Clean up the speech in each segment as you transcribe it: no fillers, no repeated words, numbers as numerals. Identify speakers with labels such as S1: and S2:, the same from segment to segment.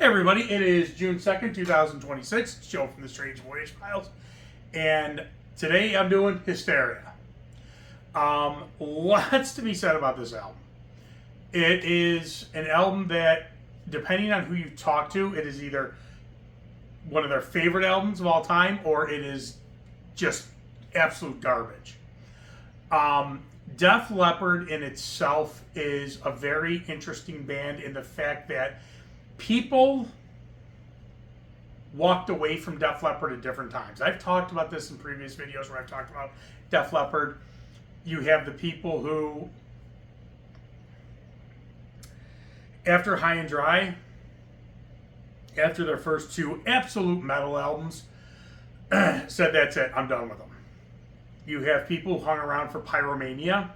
S1: Hey everybody, it is June 2nd, 2026. It's Joe from the Strange Voyage Files. And today I'm doing Hysteria. Lots to be said about this album. It is an album that, depending on who you talk to, it is either one of their favorite albums of all time or it is just absolute garbage. Def Leppard in itself is a very interesting band in the fact that people walked away from Def Leppard at different times. I've talked about this in previous videos where I've talked about Def Leppard. You have the people who, after High and Dry, after their first two absolute metal albums, said, that's it, I'm done with them. You have people who hung around for Pyromania,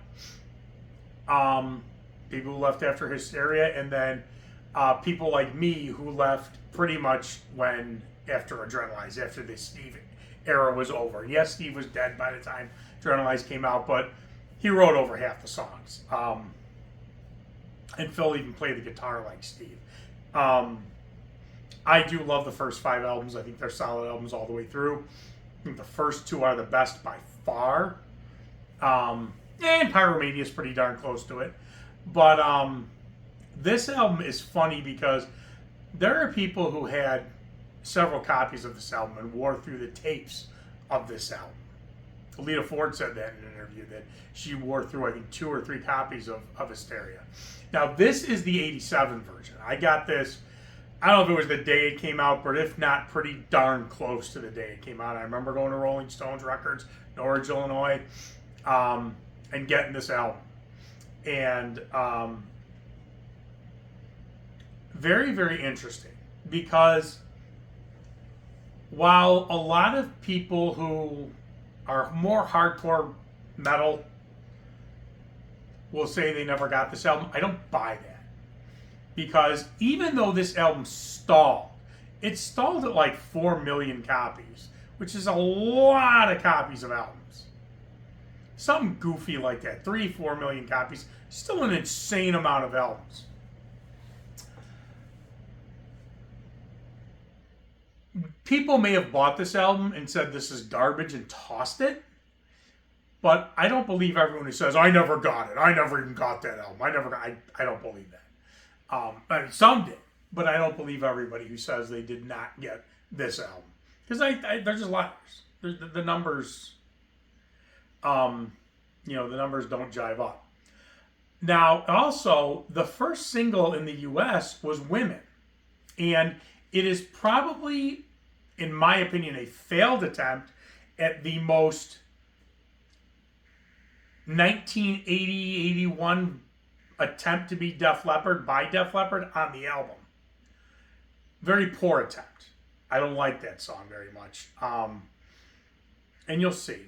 S1: people who left after Hysteria, and then people like me who left pretty much after Adrenalize, after the Steve era was over. Yes, Steve was dead by the time Adrenalize came out, but he wrote over half the songs. And Phil even played the guitar like Steve. I do love the first 5 albums. I think they're solid albums all the way through. I think the first 2 are the best by far. And Pyromania is pretty darn close to it. But this album is funny because there are people who had several copies of this album and wore through the tapes of this album. Alita Ford said that in an interview, that she wore through, I think, 2 or 3 copies of Hysteria. Now, this is the 87 version. I got this, I don't know if it was the day it came out, but if not, pretty darn close to the day it came out. I remember going to Rolling Stones Records, Norwich, Illinois, and getting this album. And very, very interesting, because while a lot of people who are more hardcore metal will say they never got this album, I don't buy that. Because even though this album stalled, it stalled at like 4 million copies, which is a lot of copies of albums. Something goofy like that, 3-4 million copies, still an insane amount of albums. People may have bought this album and said this is garbage and tossed it, but I don't believe everyone who says, I never got it, I never even got that album, I don't believe that. I mean, some did, but I don't believe everybody who says they did not get this album. Because they're just liars. The numbers, the numbers don't jive up. Now, also, the first single in the U.S. was Women. And it is probably, in my opinion, a failed attempt at the most 1980-81 attempt to be Def Leppard by Def Leppard on the album. Very poor attempt. I don't like that song very much. And you'll see.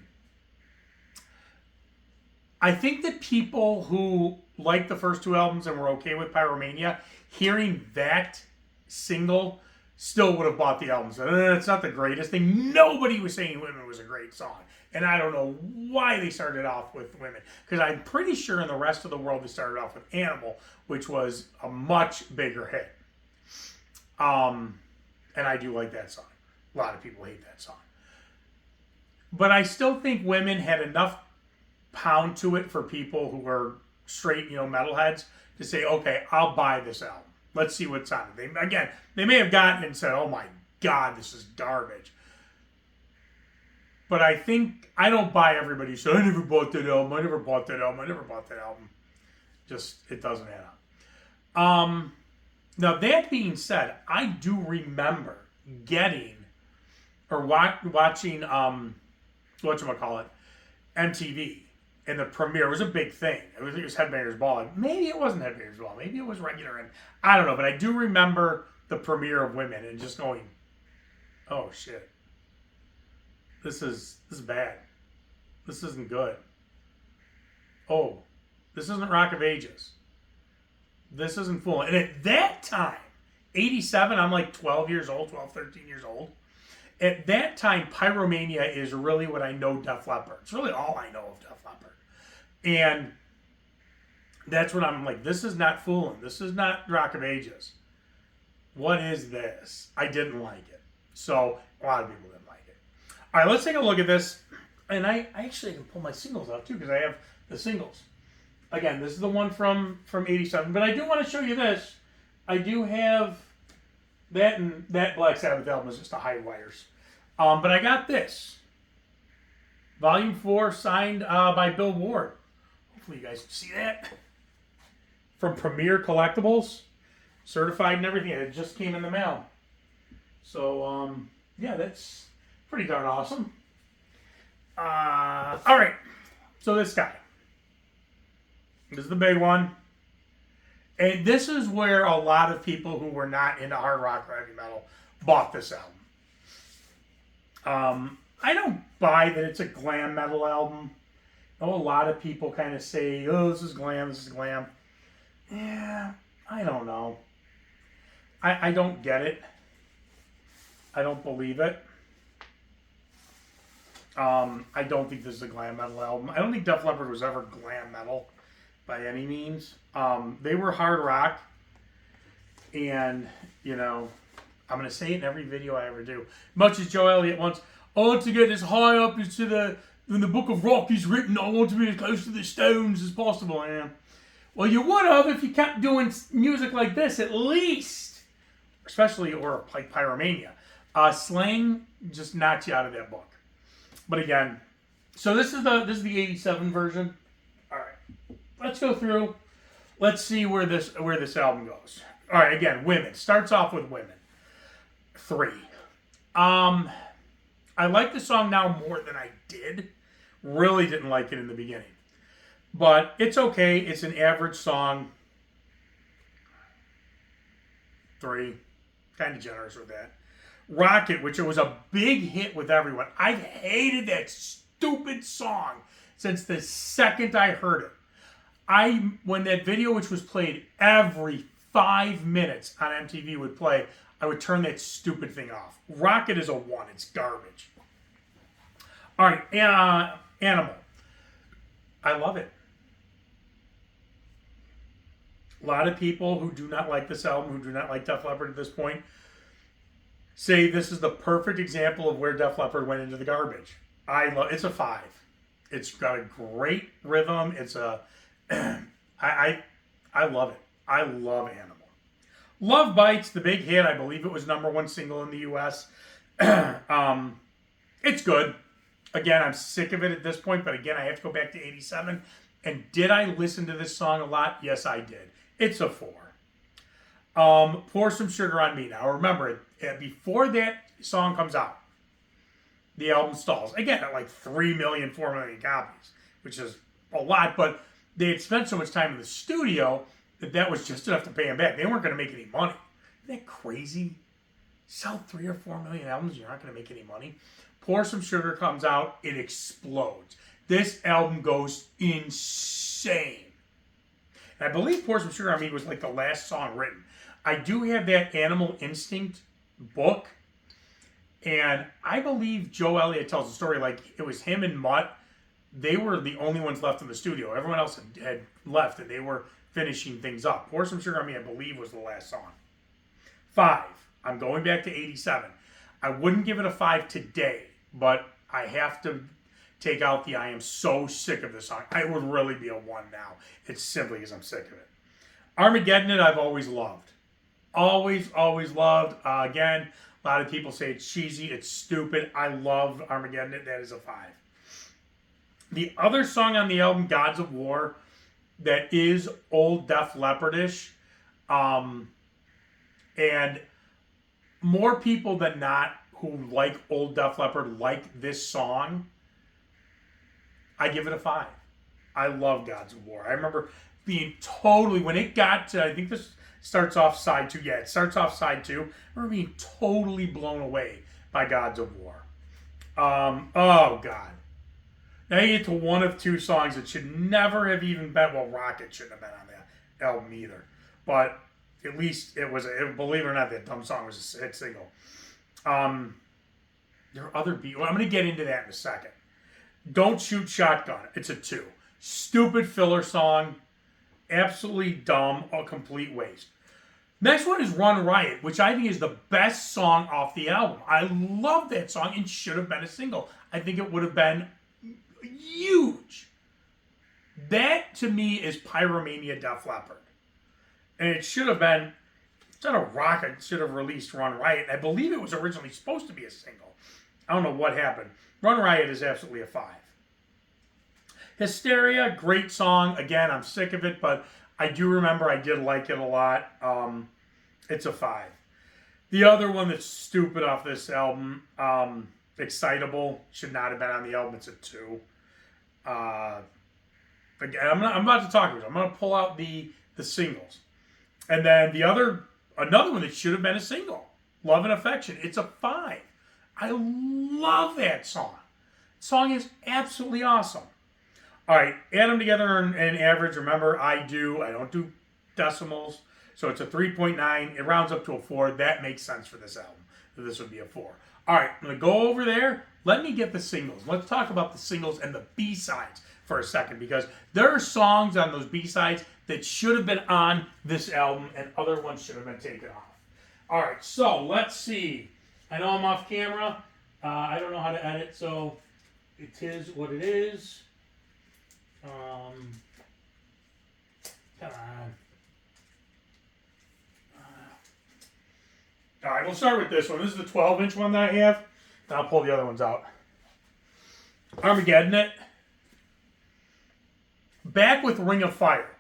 S1: I think that people who liked the first 2 albums and were okay with Pyromania, hearing that single, still would have bought the album. So, it's not the greatest thing. Nobody was saying Women was a great song. And I don't know why they started off with Women. Because I'm pretty sure in the rest of the world they started off with Animal, which was a much bigger hit. And I do like that song. A lot of people hate that song. But I still think Women had enough pound to it for people who were straight, metalheads to say, okay, I'll buy this album. Let's see what's on it. They may have gotten it and said, oh my God, this is garbage. But I don't buy everybody who said, I never bought that album, I never bought that album. Just, it doesn't add up. Now, that being said, I do remember getting, or watching, whatchamacallit, MTV. And the premiere was a big thing. It was Headbangers Ball. Maybe it wasn't Headbangers Ball. Maybe it was regular. And I don't know. But I do remember the premiere of Women and just going, oh, shit. This is bad. This isn't good. Oh, this isn't Rock of Ages. This isn't fooling. And at that time, 87, I'm like 13 years old. At that time, Pyromania is really what I know Def Leppard. It's really all I know of Def Leppard. And that's when I'm like, this is not fooling. This is not Rock of Ages. What is this? I didn't like it. So a lot of people didn't like it. All right, let's take a look at this. And I actually can pull my singles out too because I have the singles. Again, this is the one from '87. But I do want to show you this. I do have that, and that Black Sabbath album is just the hide wires. But I got this. Volume 4 signed by Bill Ward. Hopefully you guys can see that. From Premier Collectibles. Certified and everything. It just came in the mail. So, yeah, that's pretty darn awesome. All right. So this guy. This is the big one. And this is where a lot of people who were not into hard rock or heavy metal bought this album. I don't buy that it's a glam metal album. I know a lot of people kind of say, oh, this is glam, this is glam. Yeah, I don't know. I don't get it. I don't believe it. I don't think this is a glam metal album. I don't think Def Leppard was ever glam metal by any means. They were hard rock. And, you know, I'm going to say it in every video I ever do. Much as Joe Elliott wants, I want to get as high up as when the book of rock is written, I want to be as close to the Stones as possible. Yeah. Well, you would have if you kept doing music like this, at least. Especially, or like Pyromania. Slang just knocks you out of that book. But again, so this is the '87 version. All right, let's go through. Let's see where this album goes. All right, again, women. Starts off with women. 3. I like the song now more than I did. Really didn't like it in the beginning, but it's okay. It's an average song. 3. Kind of generous with that. Rocket, which was a big hit with everyone. I've hated that stupid song since the second I heard it. When that video, which was played every 5 minutes on MTV, would play, I would turn that stupid thing off. Rocket is a 1. It's garbage. All right, Animal. I love it. A lot of people who do not like this album, who do not like Def Leppard at this point, say this is the perfect example of where Def Leppard went into the garbage. It's a 5. It's got a great rhythm. It's a I love it. I love Animal. Love Bites, the big hit. I believe it was #1 single in the U.S. It's good. Again, I'm sick of it at this point, but again, I have to go back to '87. And did I listen to this song a lot? Yes, I did. It's a 4. Pour Some Sugar on Me. Now, remember, before that song comes out, the album stalls. Again, at like 3 million, 4 million copies, which is a lot, but they had spent so much time in the studio that was just enough to pay them back. They weren't going to make any money. Isn't that crazy? Sell 3 or 4 million albums, you're not going to make any money. Pour Some Sugar comes out, it explodes. This album goes insane. And I believe Pour Some Sugar on Me was like the last song written. I do have that Animal Instinct book. And I believe Joe Elliott tells the story like it was him and Mutt. They were the only ones left in the studio. Everyone else had left and they were finishing things up. Pour Some Sugar on Me, I believe, was the last song. 5. I'm going back to '87. I wouldn't give it a 5 today, but I have to take out the I am so sick of this song. It would really be a 1 now. It's simply because I'm sick of it. Armageddon It, I've always loved. Always, always loved. Again, a lot of people say it's cheesy, it's stupid. I love Armageddon It. That is a 5. The other song on the album, Gods of War, that is old Def Leppard-ish, and more people than not who like old Def Leppard like this song, I give it a 5. I love Gods of War. I remember being totally, when it got to, I think this starts off side 2. Yeah, it starts off side 2. I remember being totally blown away by Gods of War. Oh, God. Now you get to one of 2 songs that should never have even been, well, Rocket shouldn't have been on that album either. But at least it was, believe it or not, that dumb song was a hit single. There are other beats. Well, I'm going to get into that in a second. Don't Shoot Shotgun. It's a 2. Stupid filler song. Absolutely dumb. A complete waste. Next one is Run Riot, which I think is the best song off the album. I love that song and should have been a single. I think it would have been huge. That, to me, is Pyromania Def Leppard. And it should have been, instead of rock, it should have released Run Riot. I believe it was originally supposed to be a single. I don't know what happened. Run Riot is absolutely a 5. Hysteria, great song. Again, I'm sick of it, but I do remember I did like it a lot. It's a 5. The other one that's stupid off this album, Excitable, should not have been on the album. It's a 2. Again, I'm about to talk about it. I'm going to pull out the singles. And then another one that should have been a single, Love and Affection. It's a 5. I love that song. The song is absolutely awesome. All right, add them together and average. Remember, I don't do decimals. So it's a 3.9. It rounds up to a 4. That makes sense for this album. So this would be a 4. All right, I'm going to go over there. Let me get the singles. Let's talk about the singles and the B-sides for a second, because there are songs on those B-sides that should have been on this album and other ones should have been taken off. All right, so let's see. I know I'm off camera. I don't know how to edit, so it is what it is. Come on. All right, we'll start with this one. This is the 12-inch one that I have. Then I'll pull the other ones out. Armageddon It. Back with Ring of Fire.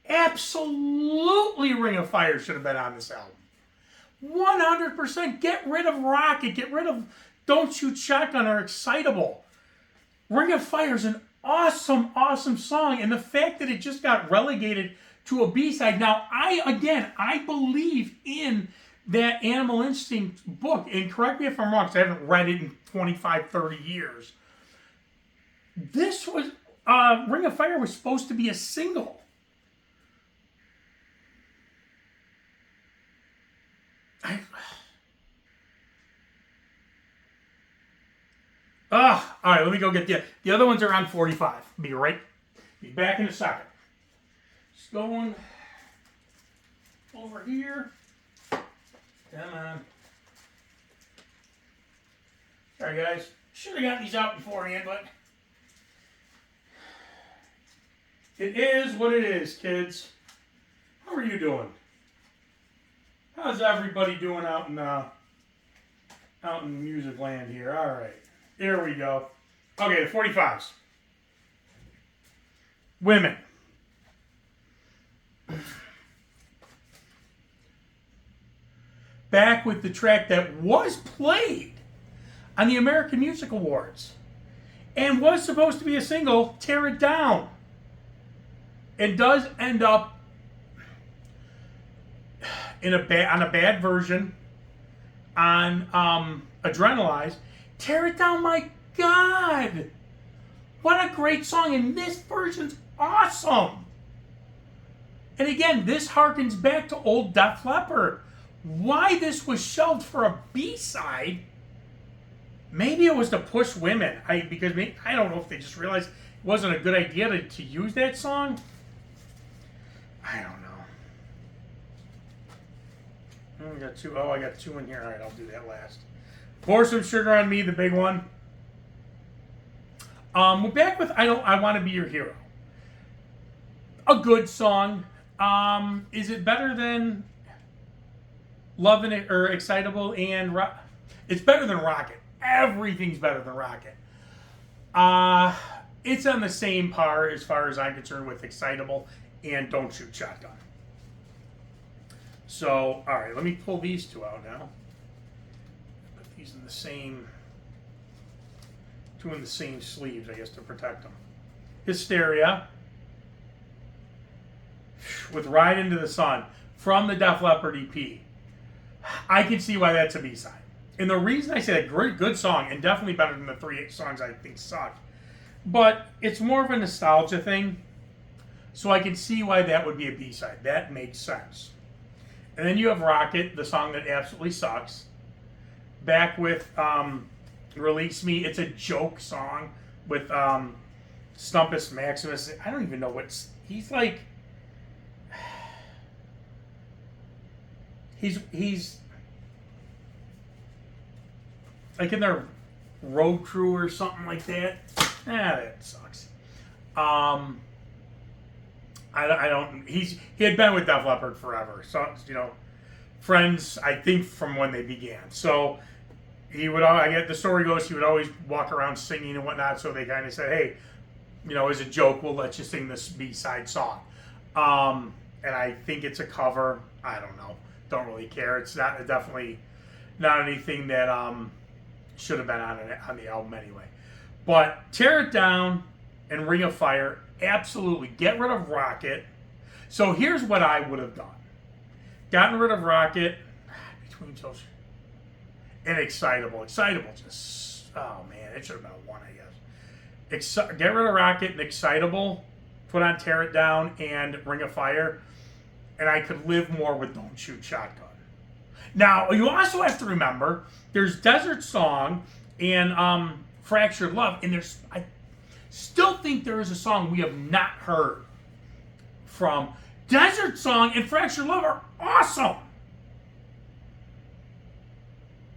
S1: Absolutely Ring of Fire should have been on this album. 100%. Get rid of Rocket. Get rid of Don't Shoot Shotgun or Excitable. Ring of Fire is an awesome, awesome song. And the fact that it just got relegated to a B-side. Now, I believe in that Animal Instinct book. And correct me if I'm wrong, because I haven't read it in 25, 30 years. This was, Ring of Fire was supposed to be a single. All right, let me go get the other ones are on 45. Be back in a second. Just going over here. Come on. Sorry, guys. Should have gotten these out beforehand, but it is what it is, kids. How are you doing? How's everybody doing out in music land here? All right. Here we go. Okay, the 45s. Women. Back with the track that was played on the American Music Awards and was supposed to be a single, Tear It Down. It does end up on a bad version on Adrenalize. Tear It Down, my God! What a great song, and this version's awesome! And again, this harkens back to old Def Leppard. Why this was shelved for a B-side, maybe it was to push women. I don't know if they just realized it wasn't a good idea to use that song. I don't know. I got two. Oh, I got 2 in here. All right, I'll do that last. Pour Some Sugar on Me, the big one. We're back with I Want to Be Your Hero. A good song. Is it better than Loving It or Excitable and It's better than Rocket. Everything's better than Rocket. It's on the same par as far as I'm concerned with Excitable and Don't Shoot Shotgun. So, all right, let me pull these 2 out now. Put these in the same, 2 in the same sleeves, I guess, to protect them. Hysteria with Ride Into the Sun from the Def Leppard EP. I can see why that's a B-side. And the reason I say a great, good song, and definitely better than the 3 songs I think suck, but it's more of a nostalgia thing, so I can see why that would be a B-side. That makes sense. And then you have Rocket, the song that absolutely sucks. Back with Release Me. It's a joke song with Stumpus Maximus. I don't even know he's like... he's like in their road crew or something like that. That sucks. I don't. He had been with Def Leppard forever, so friends. I think from when they began. So he would. I get the story goes. He would always walk around singing and whatnot. So they kind of said, "Hey, as a joke, we'll let you sing this B-side song." And I think it's a cover. I don't know. Don't really care. It's not definitely not anything that should have been on the album anyway. But Tear It Down and Ring of Fire, absolutely. Get rid of Rocket. So here's what I would have done. Gotten rid of Rocket between those and Excitable. Excitable just, oh man, it should have been a one, I guess. Get rid of Rocket and Excitable. Put on Tear It Down and Ring of Fire. And I could live more with Don't Shoot Shotgun. Now, you also have to remember, there's Desert Song and Fractured Love. And I still think there is a song we have not heard from. Desert Song and Fractured Love are awesome.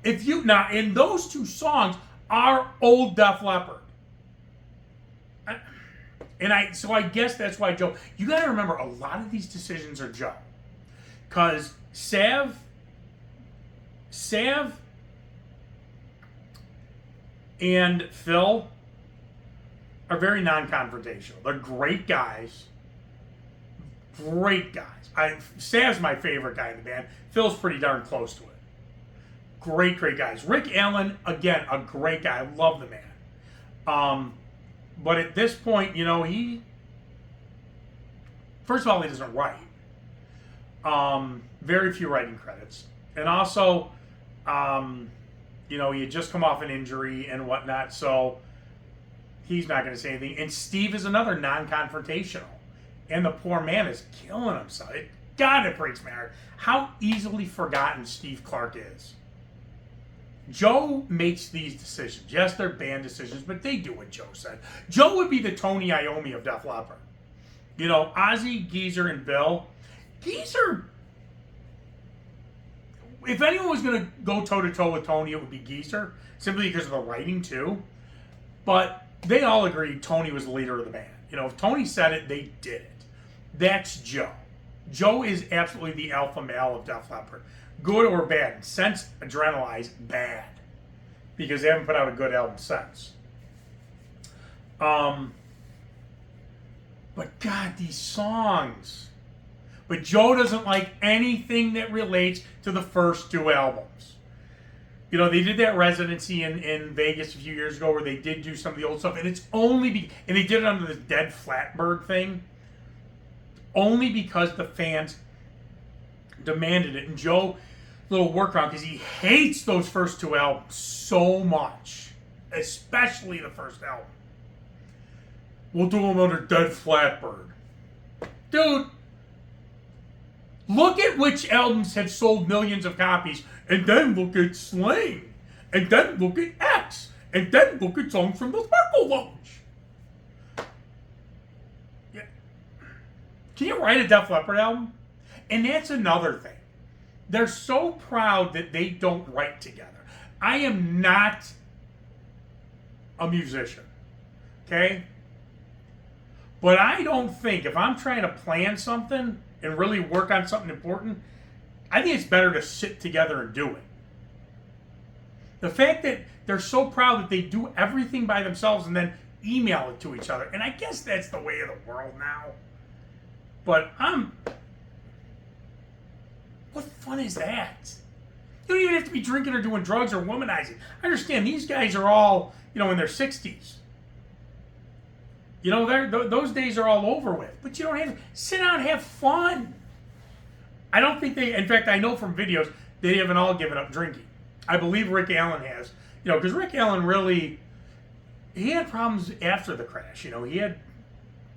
S1: And those two songs are old Def Leppard. So I guess that's why Joe, you got to remember a lot of these decisions are Joe. Because Sav and Phil are very non-confrontational. They're great guys. Great guys. Sav's my favorite guy in the band. Phil's pretty darn close to it. Great guys. Rick Allen, again, a great guy. I love the man. But at this point, first of all, he doesn't write. Very few writing credits. And also, he had just come off an injury and whatnot, so he's not going to say anything. And Steve is another non-confrontational. And the poor man is killing himself. God, it breaks my heart. How easily forgotten Steve Clark is. Joe makes these decisions. Yes, they're band decisions, but they do what Joe said. Joe would be the Tony Iommi of Def Leppard. Ozzy, Geezer, and Bill. Geezer, if anyone was going to go toe-to-toe with Tony, it would be Geezer, simply because of the writing, too. But they all agreed Tony was the leader of the band. If Tony said it, they did it. That's Joe. Joe is absolutely the alpha male of Def Leppard. Good or bad. Since Adrenalize, bad. Because they haven't put out a good album since. But God, these songs. But Joe doesn't like anything that relates to the first two albums. They did that residency in Vegas a few years ago where they did do some of the old stuff. And it's only and they did it under this Dead Flatbird thing. Only because the fans demanded it. And Joe, little workaround, because he hates those first two albums so much. Especially the first album. We'll do them under Dead Flatbird. Dude, look at which albums have sold millions of copies, and then look at Sling, and then look at X, and then look at songs from the Sparkle Lounge. Yeah. Can you write a Def Leppard album? And that's another thing. They're so proud that they don't write together. I am not a musician, okay? But I don't think, if I'm trying to plan something and really work on something important, I think it's better to sit together and do it. The fact that they're so proud that they do everything by themselves and then email it to each other, and I guess that's the way of the world now. But what fun is that? You don't even have to be drinking or doing drugs or womanizing. I understand these guys are all, in their 60s. Those days are all over with. But you don't have to sit down and have fun. I don't think in fact, I know from videos, they haven't all given up drinking. I believe Rick Allen has. Because Rick Allen really, he had problems after the crash. He had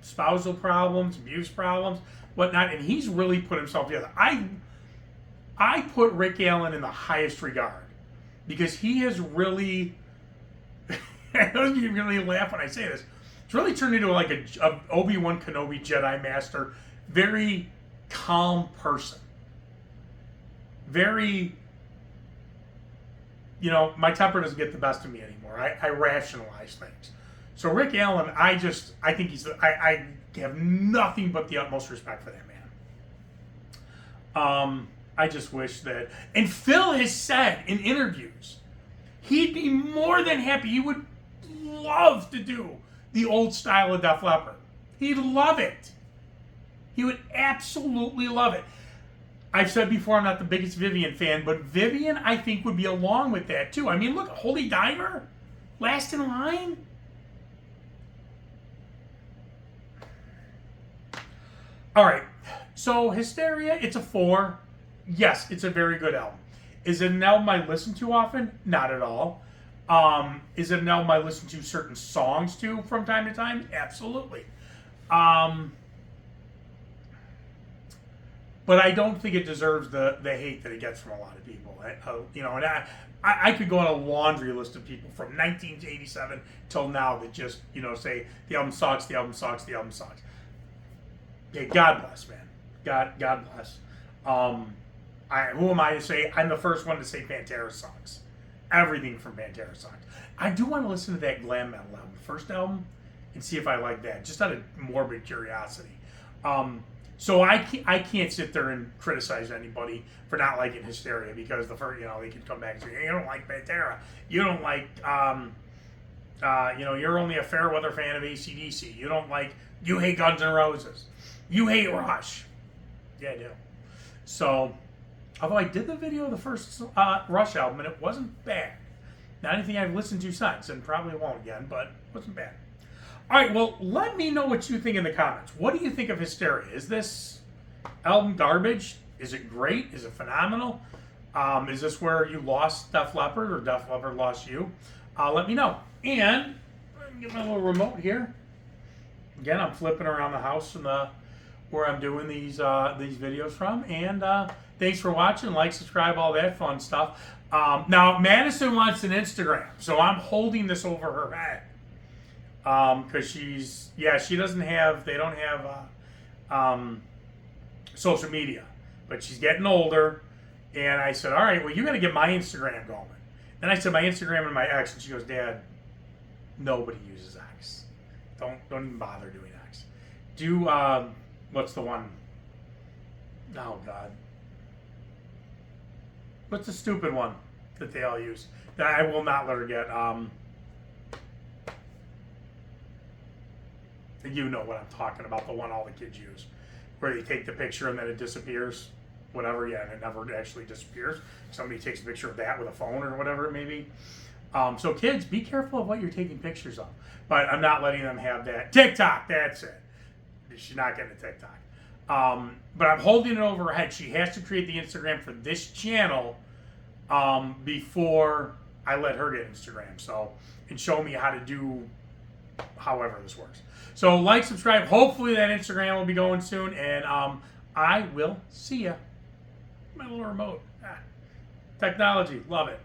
S1: spousal problems, abuse problems, whatnot, and he's really put himself together. I put Rick Allen in the highest regard because he has really, I know you really laugh when I say this, it's really turned into like a Obi-Wan Kenobi Jedi Master, very calm person. very, you know, my temper doesn't get the best of me anymore. I rationalize things. So Rick Allen, I think I have nothing but the utmost respect for that man. I just wish that, and Phil has said in interviews, he'd be more than happy. He would love to do the old style of Def Leppard. He'd love it. He would absolutely love it. I've said before, I'm not the biggest Vivian fan, but Vivian, I think, would be along with that, too. I mean, look, Holy Diver, last in line. All right, so Hysteria, it's a 4. Yes, it's a very good album. Is it an album I listen to often? Not at all. Is it an album I listen to certain songs to from time to time? Absolutely. But I don't think it deserves the hate that it gets from a lot of people. You know, and I could go on a laundry list of people from 1987 till now that just, you know, say the album sucks, the album sucks, the album sucks. Okay, God bless, man. God bless. Who am I to say? I'm the first one to say Pantera sucks. Everything from Pantera sucks. I do want to listen to that glam metal album, the first album, and see if I like that, just out of morbid curiosity. So I can't sit there and criticize anybody for not liking Hysteria, because the first, you know, they can come back and say, hey, you don't like Pantera, you don't like, you know, you're only a fair weather fan of AC/DC, you hate Guns N' Roses, you hate Rush. Yeah, I do. So, although I did the video of the first Rush album, and it wasn't bad. Not anything I've listened to since, and probably won't again, but it wasn't bad. All right, well, let me know what you think in the comments. What do you think of Hysteria? Is this album garbage? Is it great? Is it phenomenal? Is this where you lost Def Leppard, or Def Leppard lost you? Let me know. And get my little remote here. Again, I'm flipping around the house and where I'm doing these videos from. And thanks for watching. Like, subscribe, all that fun stuff. Now, Madison wants an Instagram, so I'm holding this over her head. Because she doesn't have, they don't have social media, but she's getting older. And I said, all right, well, you got to get my Instagram going. Then I said my Instagram and my X, and she goes, Dad, nobody uses X. Don't even bother doing X. Do, what's the one? Oh, God. What's the stupid one that they all use? That I will not let her get, you know what I'm talking about, the one all the kids use, where they take the picture and then it disappears, whatever, yeah, and it never actually disappears. Somebody takes a picture of that with a phone or whatever it may be. So kids, be careful of what you're taking pictures of. But I'm not letting them have that. TikTok, that's it. She's not getting a TikTok. But I'm holding it over her head. She has to create the Instagram for this channel before I let her get Instagram. So, and show me how to do however this works. So like, subscribe. Hopefully that Instagram will be going soon, and I will see ya. My little remote. Technology, love it.